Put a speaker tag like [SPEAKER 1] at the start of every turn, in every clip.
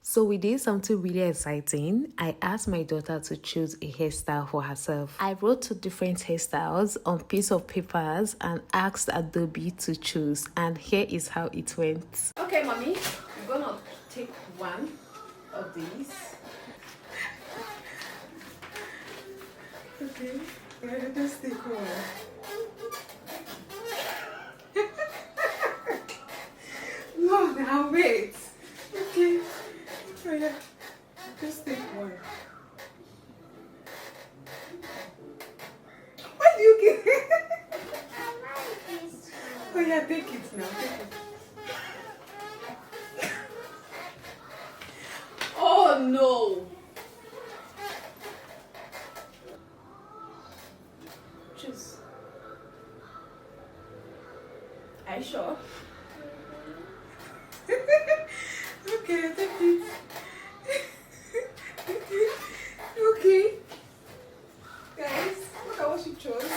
[SPEAKER 1] So we did something really exciting. I asked my daughter to choose a hairstyle for herself. I wrote 2 different hairstyles on piece of papers and asked Adobe to choose. And here is how it went. Okay, mommy, I'm gonna take one of these. Okay, let us take one. No, now wait. Okay. Oh yeah, just take one. What do you get? Oh yeah, take it now. Take it. Oh no. Choose. Are you sure? Okay, take it. Okay. Guys, look at what she chose.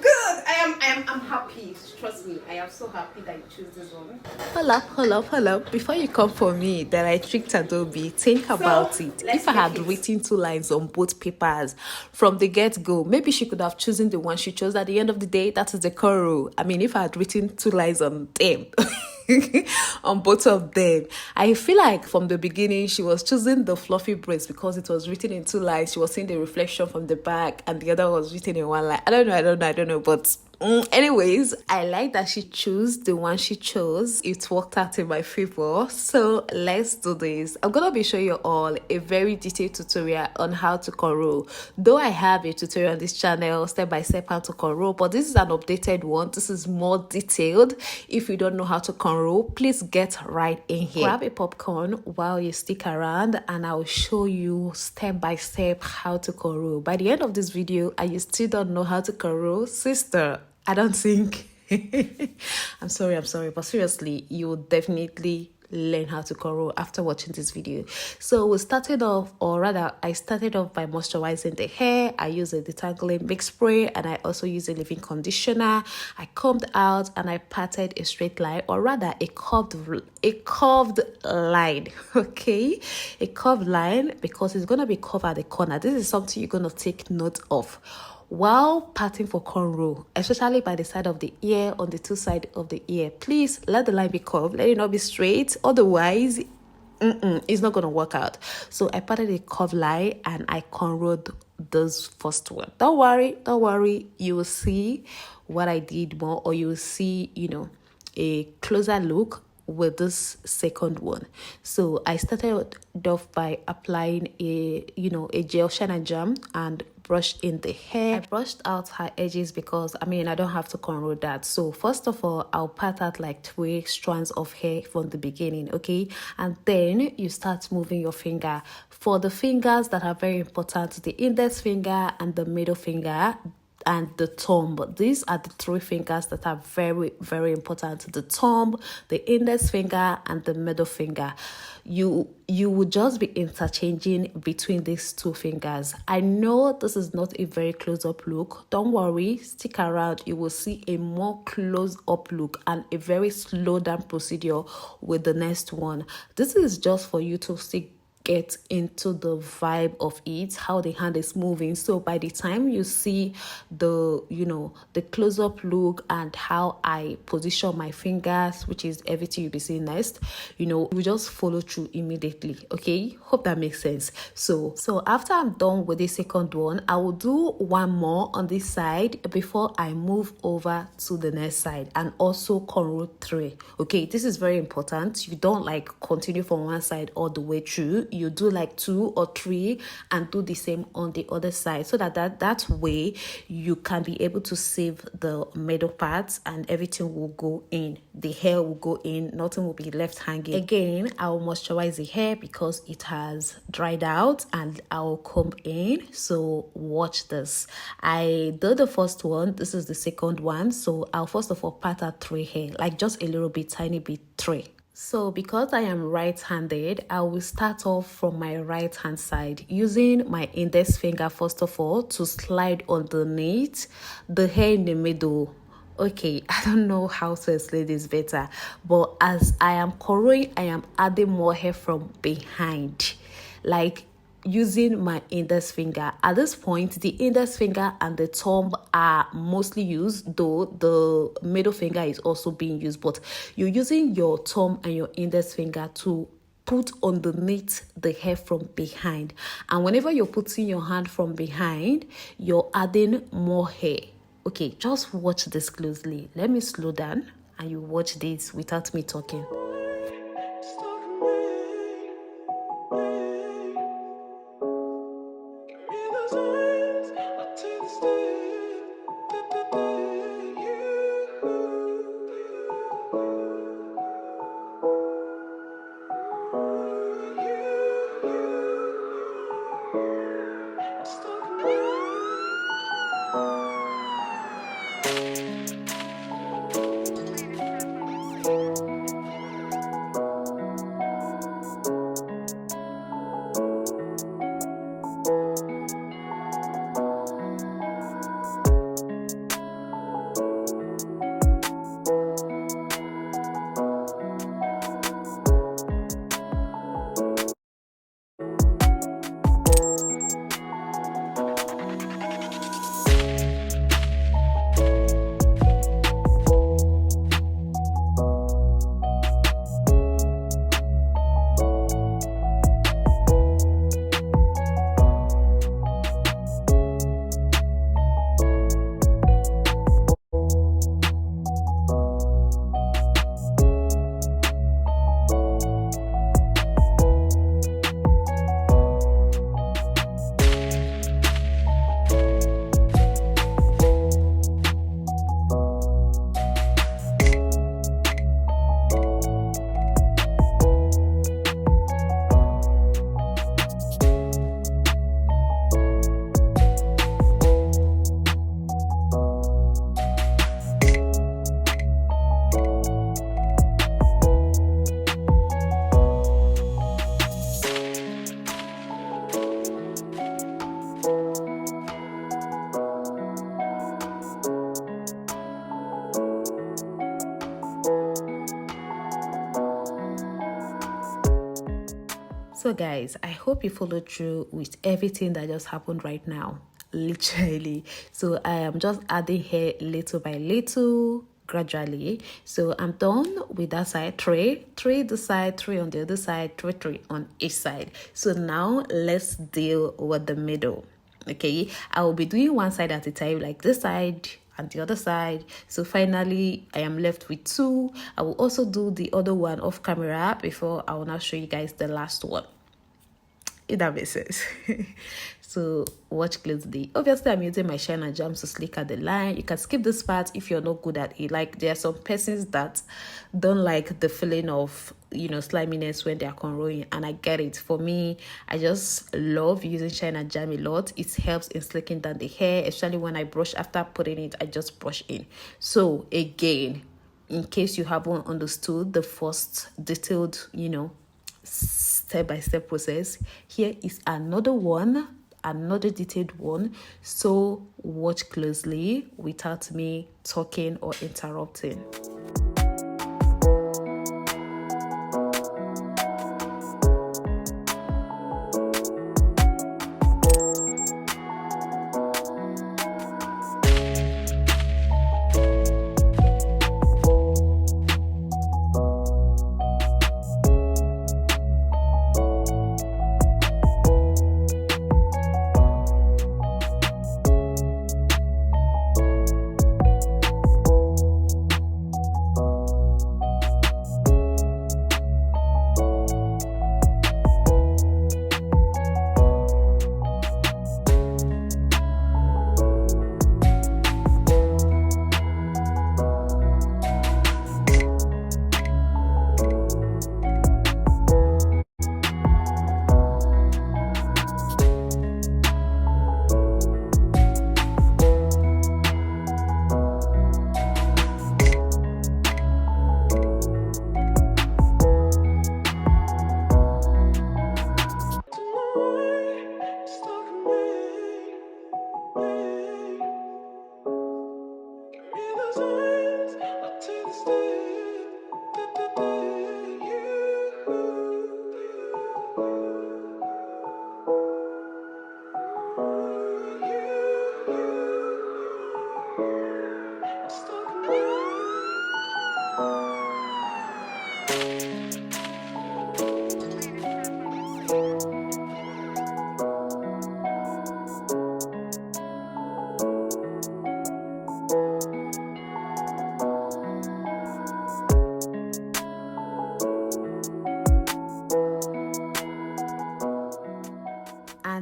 [SPEAKER 1] Good! I'm happy. Trust me, I am so happy that you choose this one. Hold up. Before you come for me that I tricked Adobe, think about it. If I had written 2 lines on both papers from the get-go, maybe she could have chosen the one she chose at the end of the day. That is the cornrow. I mean, if I had written 2 lines on them. On both of them, I feel like from the beginning she was choosing the fluffy braids because it was written in 2 lines. She was seeing the reflection from the back and the other was written in 1 line. I don't know, but anyways, I like that she chose the one she chose. It worked out in my favor. So let's do this. I'm gonna be showing you all a very detailed tutorial on how to cornrow. Though I have a tutorial on this channel step by step how to cornrow, but this is an updated one. This is more detailed. If you don't know how to cornrow, please get right in here. Grab a popcorn while you stick around and I'll show you step by step how to cornrow. By the end of this video and you still don't know how to cornrow, sister, I don't think I'm sorry, but seriously, you will definitely learn how to cornrow after watching this video. So we started off, or rather I started off by moisturizing the hair. I used a detangling big spray and I also used a leave-in conditioner. I combed out and I parted a straight line, or rather a curved line. Okay, a curved line because it's going to be curved at the corner. This is something you're going to take note of while parting for cornrow, especially by the side of the ear, on the 2 sides of the ear. Please let the line be curved, let it not be straight, otherwise it's not going to work out. So I parted a curved line and I cornrowed this first one. Don't worry, you will see what I did more, or you will see, a closer look with this second one. So I started off by applying a gel shine and jam and brush in the hair. I brushed out her edges because I don't have to cornrow that. So first of all, I'll part out like 3 strands of hair from the beginning, okay? And then you start moving your finger. For the fingers that are very important, the index finger and the middle finger and the thumb. These are the 3 fingers that are very, very important. The thumb, the index finger, and the middle finger. You would just be interchanging between these 2 fingers. I know this is not a very close-up look. Don't worry, stick around. You will see a more close-up look and a very slow down procedure with the next one. This is just for you to see get into the vibe of it, how the hand is moving. So by the time you see the close-up look and how I position my fingers, which is everything you'll be seeing next, you just follow through immediately. Okay, hope that makes sense. So after I'm done with the second one, I will do 1 more on this side before I move over to the next side, and also cornrow 3. Okay, this is very important. You don't continue from one side all the way through. You do 2 or 3 and do the same on the other side, so that way you can be able to save the middle parts and everything will go in. The hair will go in, nothing will be left hanging. Again, I will moisturize the hair because it has dried out, and I will comb in. So watch this. I did the first one, this is the second one. So I'll first of all part out 3 hair, just a little bit, tiny bit, 3. So because I am right-handed, I will start off from my right hand side using my index finger first of all to slide underneath the hair in the middle. Okay, I don't know how to explain this better, but as I am corrowing, I am adding more hair from behind, like using my index finger. At this point, the index finger and the thumb are mostly used, though the middle finger is also being used, but you're using your thumb and your index finger to put underneath the hair from behind. And whenever you're putting your hand from behind, you're adding more hair. Okay, just watch this closely. Let me slow down and you watch this without me talking. So guys, I hope you followed through with everything that just happened right now, literally. So I am just adding hair little by little, gradually. So I'm done with that side. Three this side, three on the other side, three on each side. So now let's deal with the middle. Okay, I will be doing one side at a time, like this side and the other side. So finally I am left with two. I will also do the other one off camera before I will now show you guys the last one, if that makes sense. So watch closely. Obviously I'm using my shine and jam to slick out the line. You can skip this part if you're not good at it. Like there are some persons that don't like the feeling of, you know, sliminess when they are cornrowing, and I get it. For me, I just love using shine and jam a lot. It helps in slicking down the hair, especially when I brush. After putting it, I just brush in. So again, in case you haven't understood the first detailed, you know, step-by-step process, here is another one, another detailed one. So watch closely without me talking or interrupting.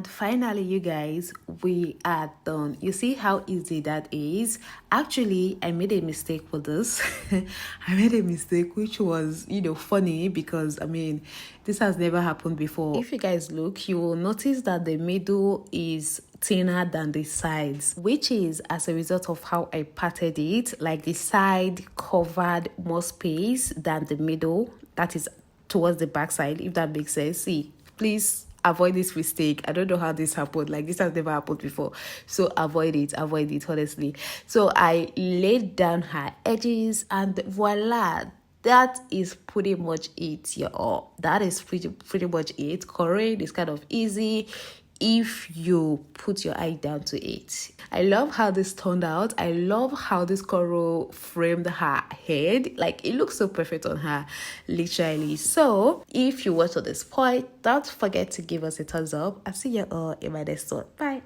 [SPEAKER 1] And finally, you guys, we are done. You see how easy that is? Actually, I made a mistake with this. I made a mistake, which was, funny because, this has never happened before. If you guys look, you will notice that the middle is thinner than the sides, which is as a result of how I parted it. Like the side covered more space than the middle, that is towards the back side, if that makes sense. See, please avoid this mistake. I don't know how this happened. Like, this has never happened before, so avoid it, honestly. So I laid down her edges and voila, that is pretty much it, y'all. That is pretty much it. Cornrowing is kind of easy if you put your eye down to it. I love how this turned out. I love how this cornrow framed her head. Like, it looks so perfect on her, literally. So if you watched to this point, don't forget to give us a thumbs up. I'll see you all in my next one. Bye.